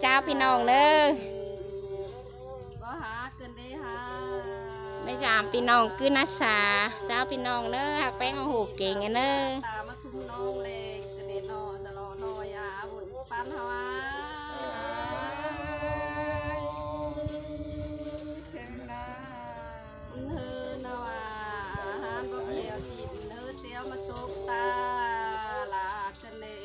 เจ้าพี่น้องเด้อบ่หาเกินได้หาไม่จามพี่น้องคือนัสสาเจ้าพี่น้องเด้อหักแป้งเอาหูเก่งเด้อตามาทุ่มน้องเลยจะเด็ดนอจะรอนอยาบุญปันหวาเสียงนาเฮือนว่าหานบ่เกี่ยวจิตเฮือเตี้ยวมาตุกตาลากันเลย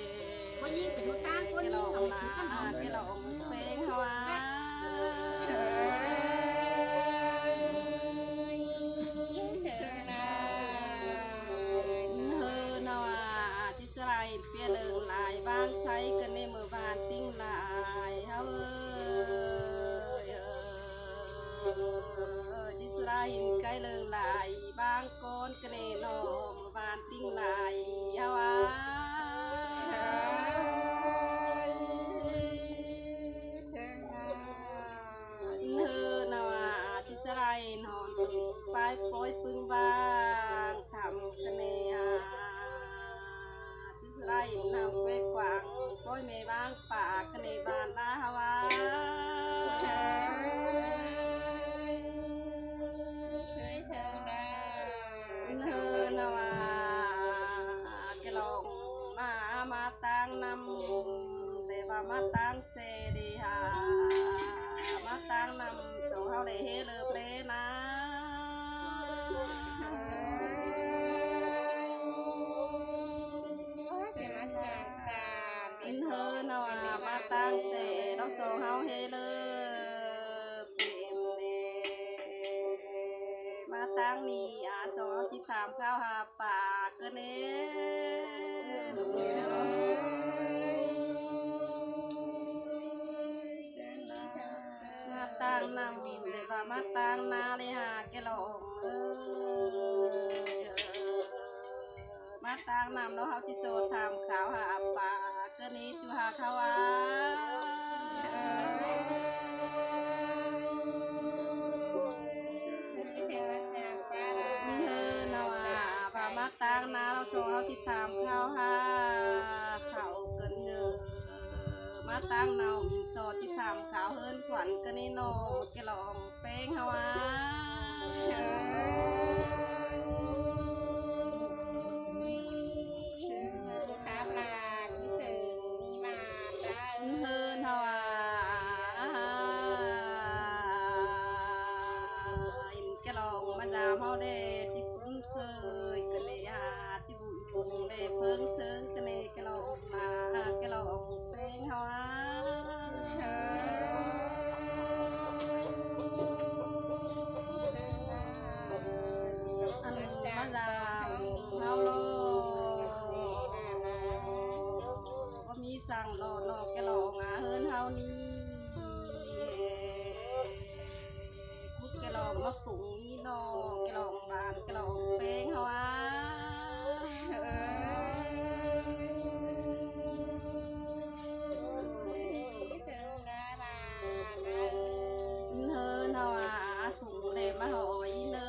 คนยิ่งเป็นคนกลางคนยิ่งทำนาเกลองเพลงหวาเปียเลิงลายบ้านไซกันในมือบ้านติ้งลายเฮ้ยจิสราหินไกลเลิงลายบางก้อนกันในนอมบ้านติ้งลายเฮ้ยเฮ้ยนว่าจิสราหินหอนตุงไปปล่อยปึงบางทำกันในไร่นำไปกวางก้อยเมบ้างป่าคณีบานนาฮาวาช่วยเชิญได้เชิญนาวาเกลองมาตั้งนำแต่ว่ามาตั้งเสดีฮามาตั้งนำส่งเขาเลยเฮเลือเพลนะเธอนว่ามาตั้งเสเราส่งเฮาเฮเลพิมเนมาตั้งนี่ส่งเฮาที่ถามข้าวหาป่าก็เน้มาตั้งนำเลยว่ามาตั้งนาเลยหาแกหลงมาตั้งนำแล้วเฮาที่โซถามข้าวหาป่าก็นี้จุหาขาวามาตั้งนาเราโซ่เราที่ตามข้าวหาเขาเกินเนอมาตั้งเนามินสอดที่ตามขาวเฮินขวัญก็นี่โนแกลองเป้งฮาวาเฮาได้ที่คุ้นเคยกันเลยที่บุญคงได้เพิ่งเซิงกันเลยกะลองมาแกลองเป็นเฮาอันมาจากเฮาโลก็มีสั่งรอนอกแกลองเฮินเฮานี่แกลองมาปรุงนี่นอแกลองบานแกลองเป้งเฮาเนาถุงเลยมาหอยเนอ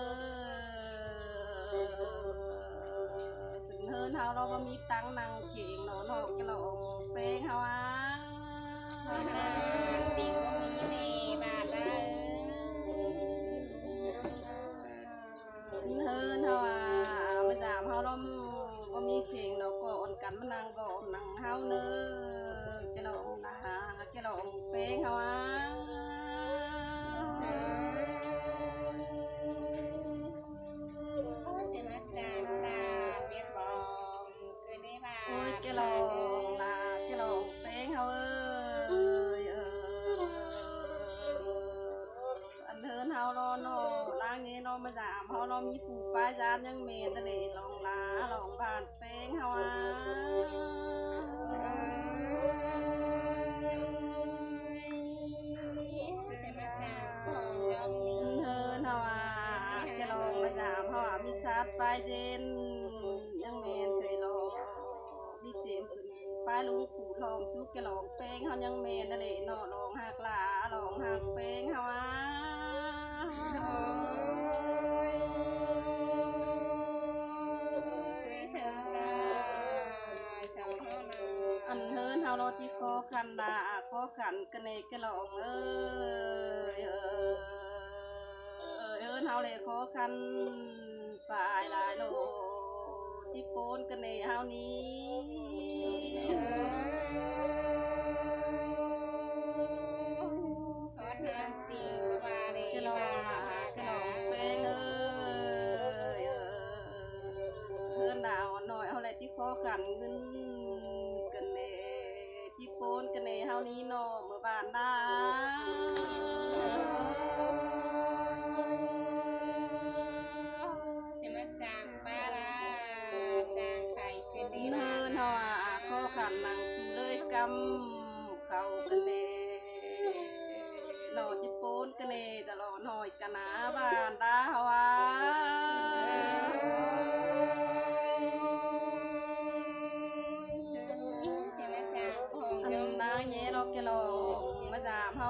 ถึงเฮาเราบ่มีตังนางเข่งเนาะนอกแกลองเป้งเฮาติ่งบ่มีในบ้านได้เฮามาจามเฮาล้มก็มีเข่งเราก็อ่อนกันมานางก็นังเฮาเนอแกลองแกลองเป้งเฮาโอ้ยแกลองแกลองเป้งเฮาอันเฮินเฮารอโนล้างนี้เรามาจามเฮาเรามีผูกป้ายจานยังเมตะเลลองลองผ่านเป้งเฮาแกลองมาจามเฮามีซัดป้ายเจนยังเมนเคยลองมีเจนขึ้นป้ายลุงขู่ลองซุกแกลองเป้งเฮายังเมนนั่นแหละเนาะลองหักหลาลองหักเป้งเฮาอันเฮินเฮาโรจิโคคันดา ขอขันกันเนกะลองเฮาเลยขอขันฝ่ายหลายโลจิโปนกันเนเฮานี้ขอทานสิงบาเร กะลองกะลองเป้งเพื่อนดาวหน่อยเฮาเลยจิขอขันเงินกันเนจิโปนกันเนเฮานี้เนาะเมื่อบ้านได้ จะมาจางปลาร้าจางไข่เป็นดี เนินเฮาขอขันนังจูเลยกำเข้ากันเนหน่อจิโปนกันเนจะรอหน่อยกันนะบ้านดาวา จะมาจางของ อัน ยม นางเย่เราแกลอมาจามเฮา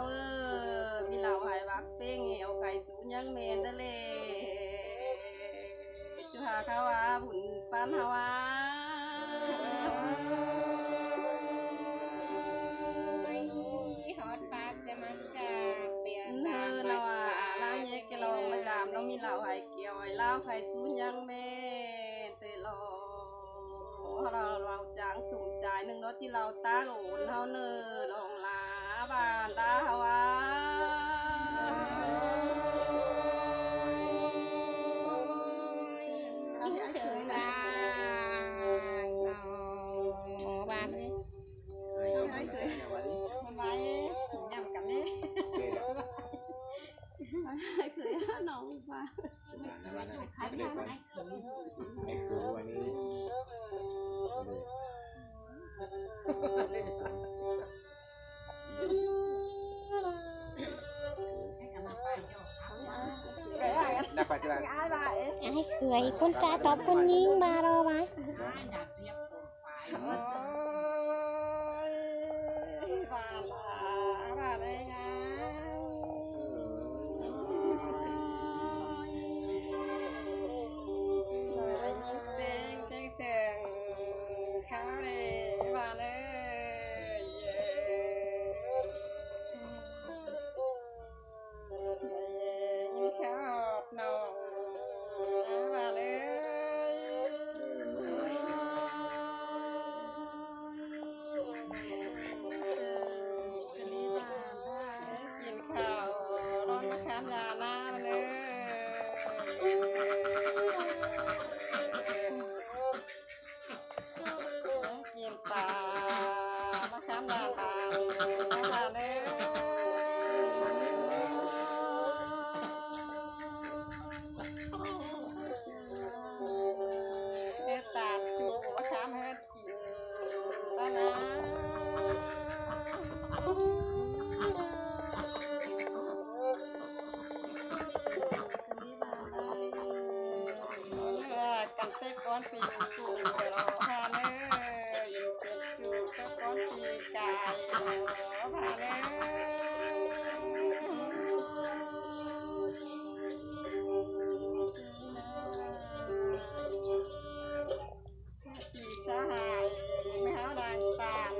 มีเหล่าหายวักเป้งเหี่ยวไก่สูยังเมนเดเลจุหาขาวาบุญปันฮาวา ฮอตปากจะมาจางเปลี่ยน เนิ ตาม น วั ว่า ด นางเย่แกลอมาจามเรามีเหล่าหายเกี่ยวไอ้เล่าไข่สูยังเมนเตลอเราจางสุ่มจ่ายหนึ่งรถที่เราตั้งโอนเฮาเนินองลาบานดาฮาวา เชิญได้น้องบ้านเลย มันไว้ยำกันนี่เคยหาน้องมาขายยังไง Dapat jalan. อยากให้เคยคนจ่ายตอบคนยิงบารอไหม บาลาบาได้ไงไปยิงเต้งเต้งเสียงข้าวเลยบาเลยยิงข้าวน้องบาเลย กินข้าวร้อนมะขามยาหน้าเลยกินปลามะขามยาบานนะคะเลยเฮ็ดตาดจูมะขามเฮ็ดกินแล้วนะ กันเต้ก้อนปีกูรอพาเนอยู่เป็นจูเต้ก้อนปีกายรอพาเนปีสหายไม่หาดังตาน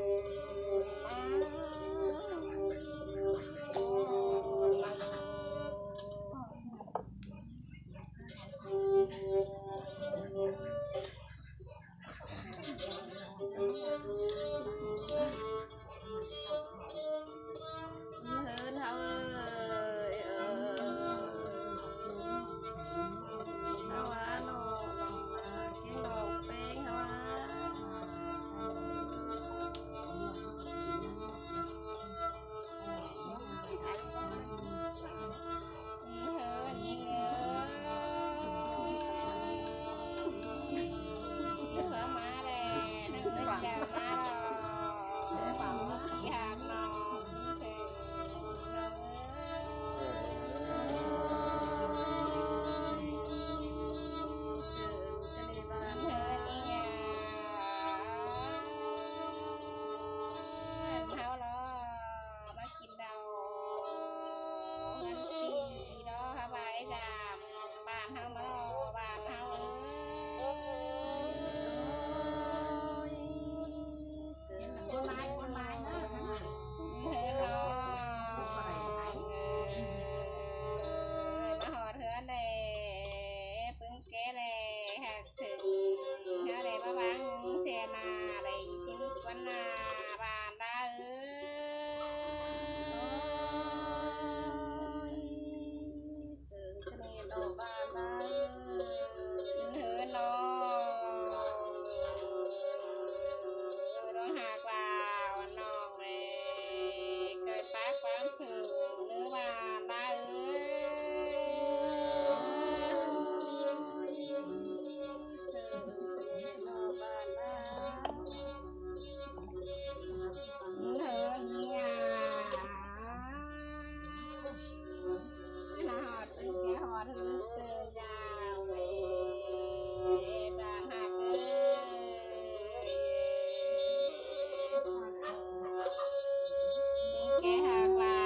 แกหากลา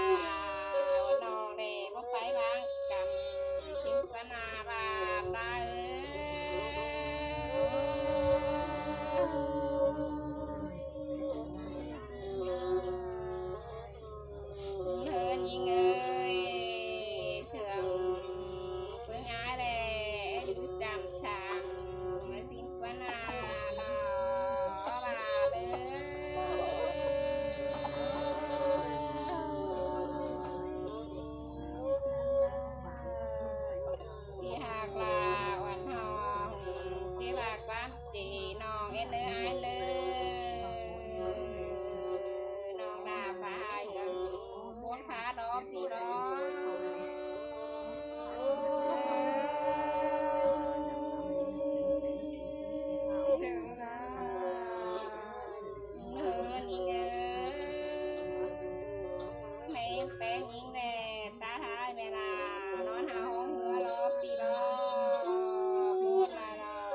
วันนองเดพบไปบางกำชิมปนาบาปลาเดินยิงเอ้ยเสื่อมเพื่อง่ายแลอยู่จำช้ำมาสิปนาดาบาเด้ที่หากลาวันหองจีบากความจีน้องเอ็นเนื้อไอเนื้อน้องดาพายพวงขาดอกปีดอกเสื่อมสายเนื้อยิงเอ้แม่แป้งยิงแน่ตาท้ายเวลานอนหาห้องเหือรอปีดอกพูดมาดอก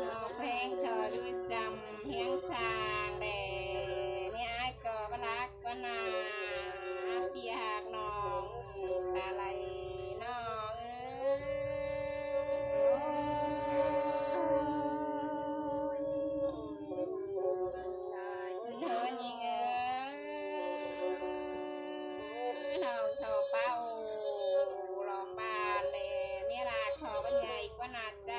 นอกเพลงเชอดูจำเฮียงชางแด่เนี่ยไอ้ก็บรักก็นาเปียกน้องตาไหลน้องเอ้เดินยิงเอ้น้องโซเป้าลองบ้านแด่เนี่ยราขอบัญญัติก็นาใจ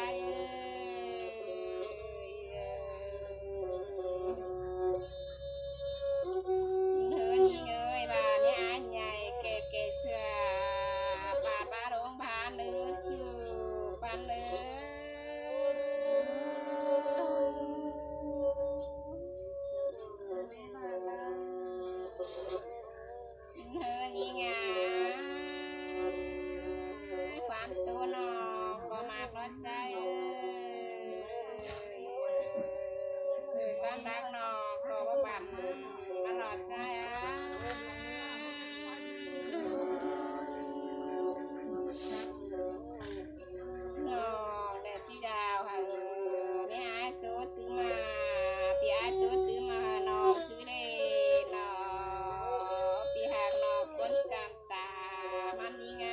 เดินยิงเอ้ยบ้านเนี่ยอันใหญ่เกะเสือบาดบ้าโรงพาเนื้อจูปันเลยเธอนี่ไงความตัวนอกก็มากร้อนใจคือความรักนอกก็ว่าบั่นมาหลอดใจนอกแดดที่ดาวค่ะนี่ไอ้ตัวตื้อมาพี่ไอ้ตัวตื้อมานอกซื้อได้นอกพี่หากนอกคนจำตามันนี่ไง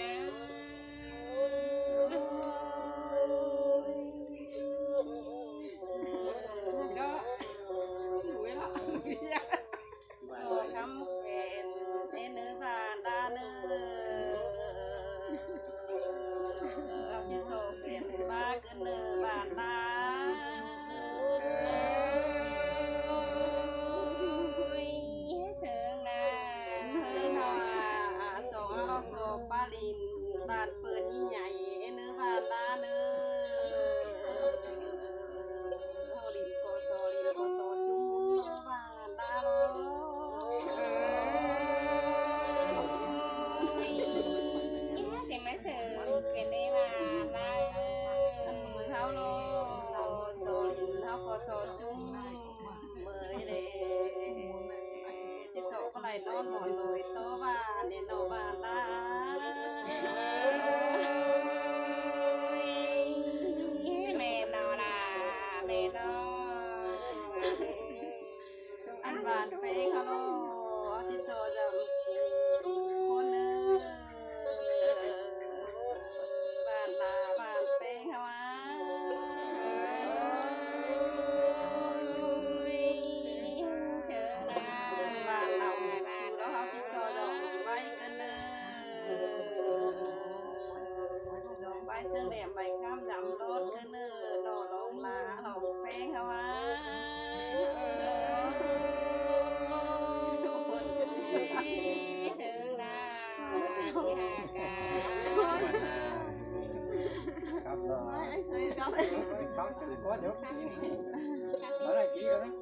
ก็ถูกแล้วโซคำเป็นเอ็นเนื้อบานดาเนื้อเราจะโซเป็นบ้ากันเนื้อบานดาเชิงนา เฮ้ยเราโซเอาโซปาลินบานเปิดยิ่งใหญ่เอ็นเนื้อบานดาเนื้อโฮลินโกโซลินโกโซจุ้มบานดาโล จะมาเชิญกันได้มาได้ เท้าโลโซลินเท้าโกโซจุ้มเมยเลยจิโซก็ไหลนอนหมอนเลยโตบ้านเนี่ยโนบ้านดาแม่นอลาแม่นอ อันบานเป้งฮัลโหลจิโซจะคนเนบ้านตาบ้านเป้งฮะวะเชิญนา บ้านเราแล้วเขาจิโซจะไว้กันเนดอกใบเสื่อมแหลมใบข้ามดำรถกันเนดอกลงมาดอกเป้งฮะวะเชิญนาที่หากา ครับรอ เฮ้ยก็ เขาจะได้ว่าเดี๋ยวปีนี้อะไรปีกันนะ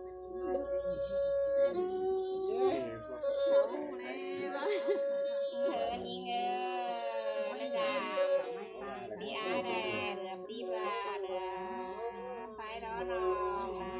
เย้ เธอนี่เงอนะจ๊ะปีอาแดเหลือปีปลาเหลือไฟร้อนรองลา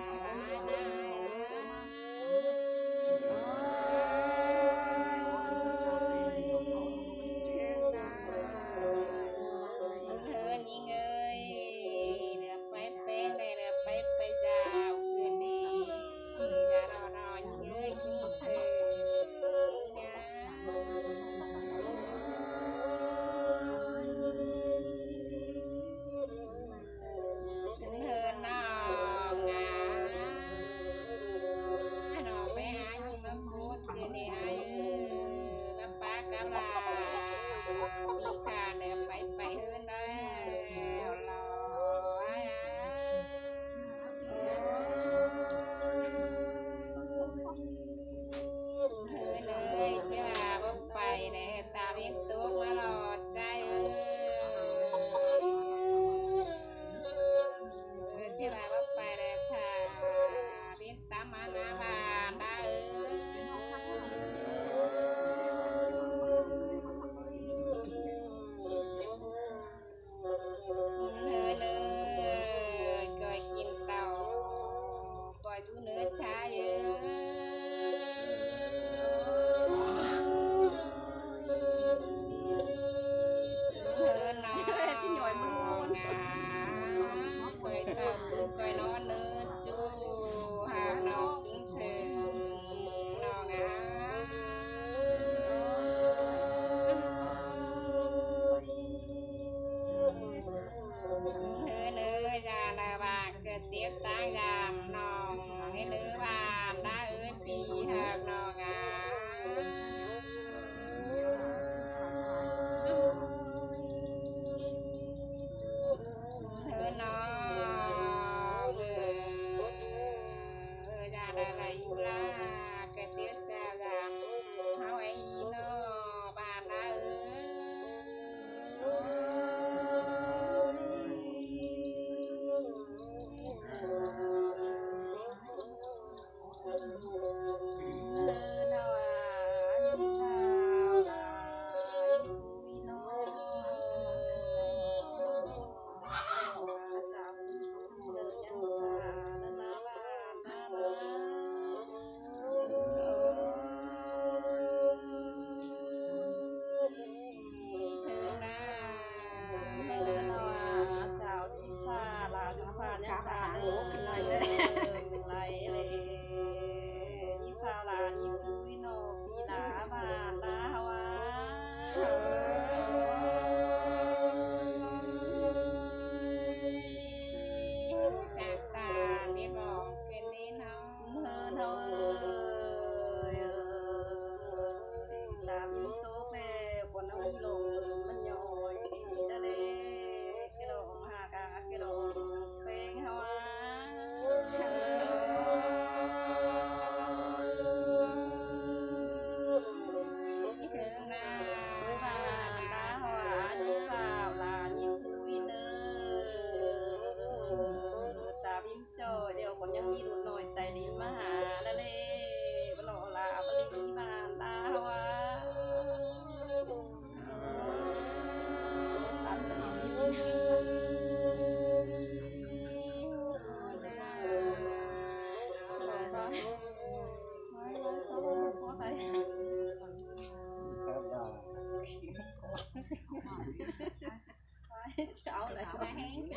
cháu lại ba hén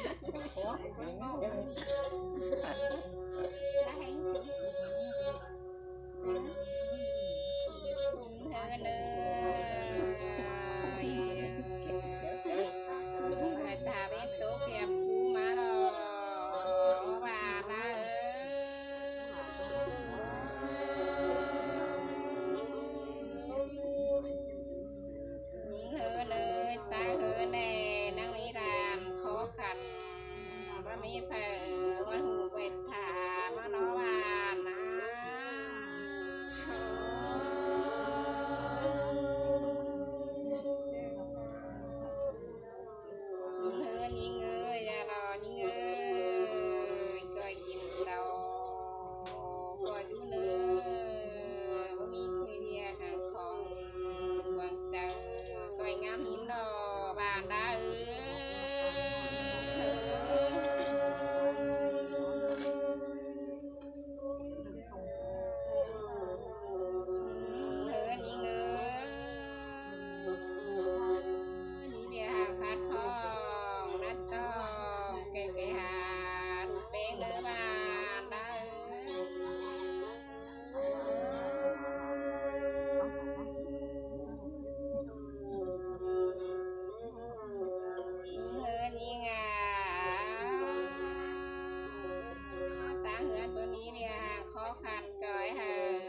Có, những cái ba hén thơ nơi ta biết tốt đẹp cú má rồi bà ta thơ nơi ta thơ nè năng lý làm khó khăn mà mi phải mà hù quẹt thả mà nó bà na thơ nhí ngơi ya lo nhí ngơi coi kim đầu coi chú nơ mi khơi đi hàng phòng quang chờ coi ngắm hiến đồ bàn đã khó khăn cởi hờ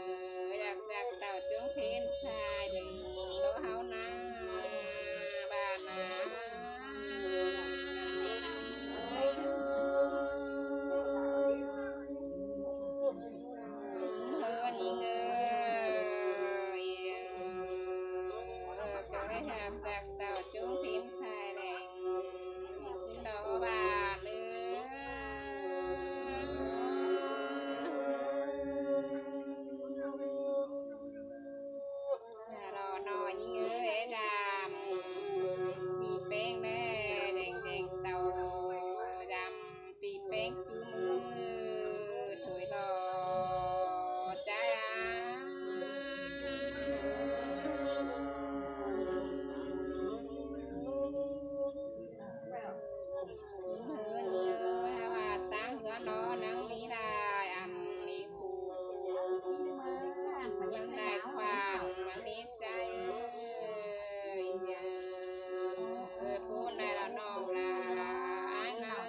giặc giặc tàu chúng thiên xa đừng đỗ háo na bà na hơ nhí ngơi cởi hàm giặc tàu chúng thiên xa đừng xin đỗ bà nữa nò như ngơi làm bị bén nè đèn đèn tàu dầm bị bén chú mưa thổi lò trái á hứa như ngơi ha bà tăng hứa nó nắng ní đài ăn ní khu những đại khoang mà ní trái bố này là non là ai nào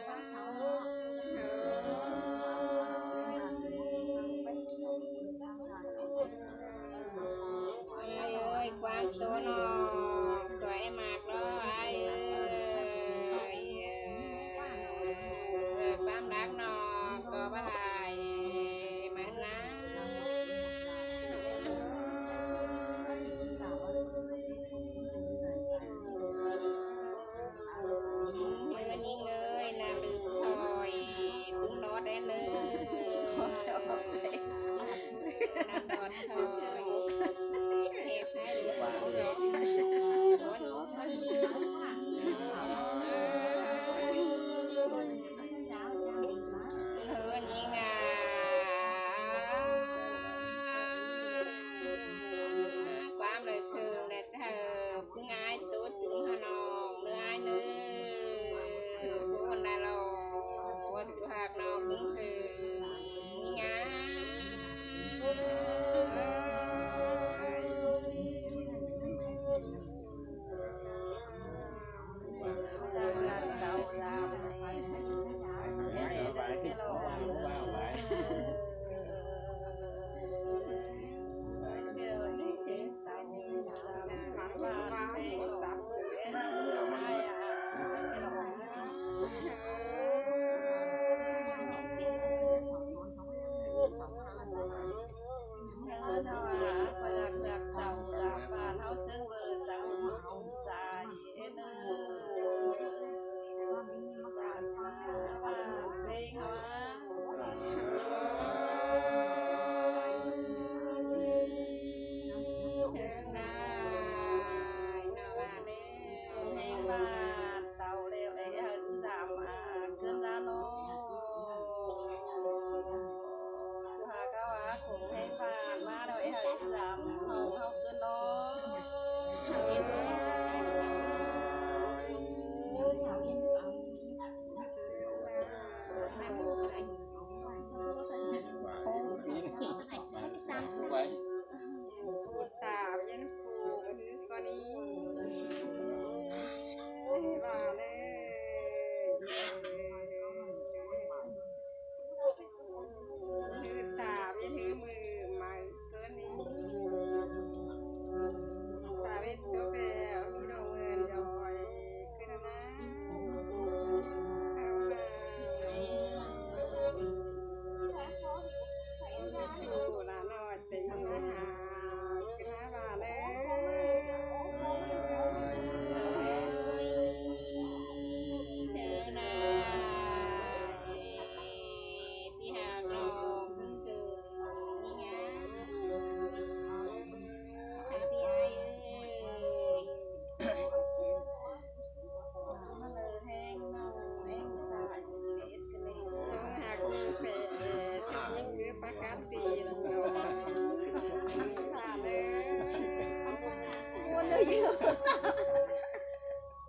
ai ơi quan tôi nó tuổi em mặc đó ai ơi bám đá nó có bắt lại mà ná nhớ nhí ngơi làm được soi tướng đó đen nữa làm đọt soi nghe sai được có hứa nhí ngà quám lời sương để chờ cũng ai tốt tướng hà nòng nữa ai nữa bố đà lò chú hạc nó cũng sương nhí ngà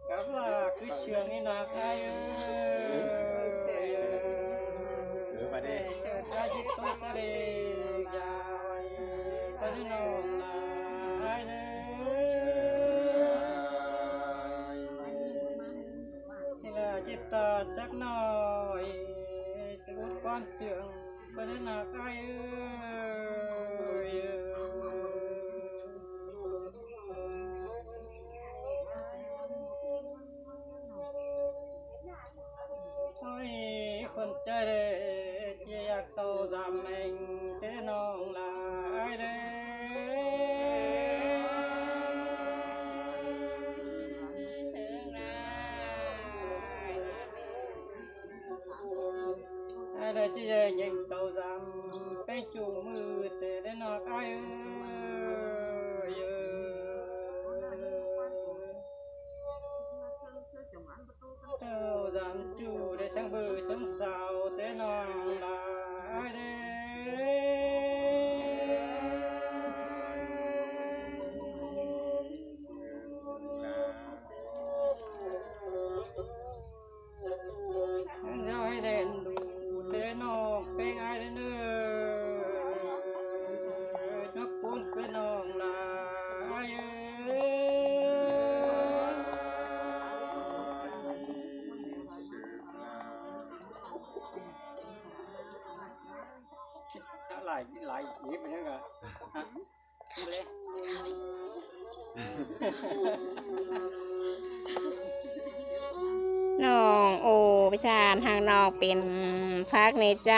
Cảm là cứ trường đi nạc ai ơi Và đi Sợ ra chứ tôi sẽ đi dài Tôi đi nồng là ai Thì là chết ta chắc nói Sẽ út con sướng Tôi đi nạc ai ơi Ôi con trai đệ chia yak tàu giảm mình thế nong là ai đây sướng ra ai đây chia nhìn tàu giảm cái chủ mưa thế đến nó ai ơi tàu giảm chủ để sang bờ sống sao thế nó là ai đây rồi đèn đủ thế nó bên ai đến nữa nó cuốn cái nó là ai lại gì vậy nữa hả đi lênน้องโอไปจานทางน้องเป็นพักในใจ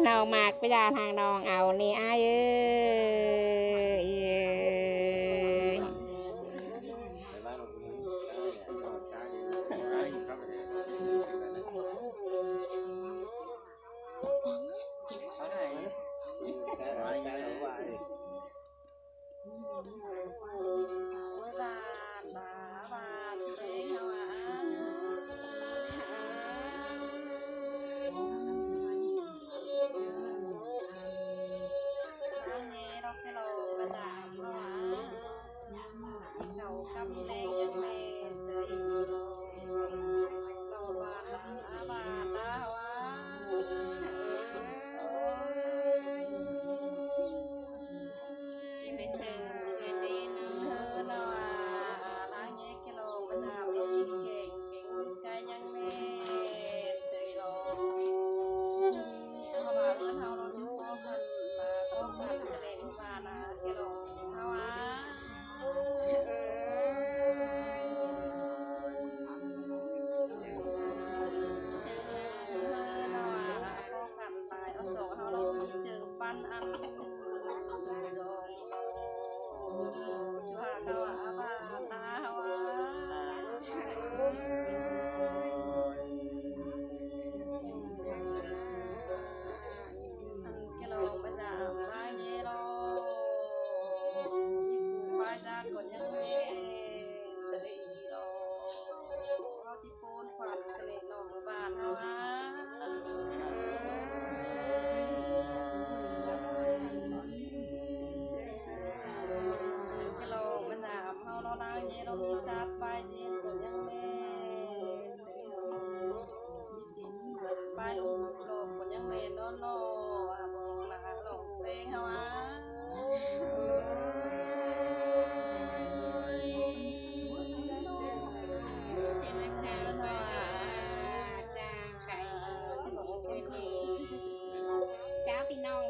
น้องมากไปจานทางน้องเอานี่อ้ายเจ้าพี่น้อง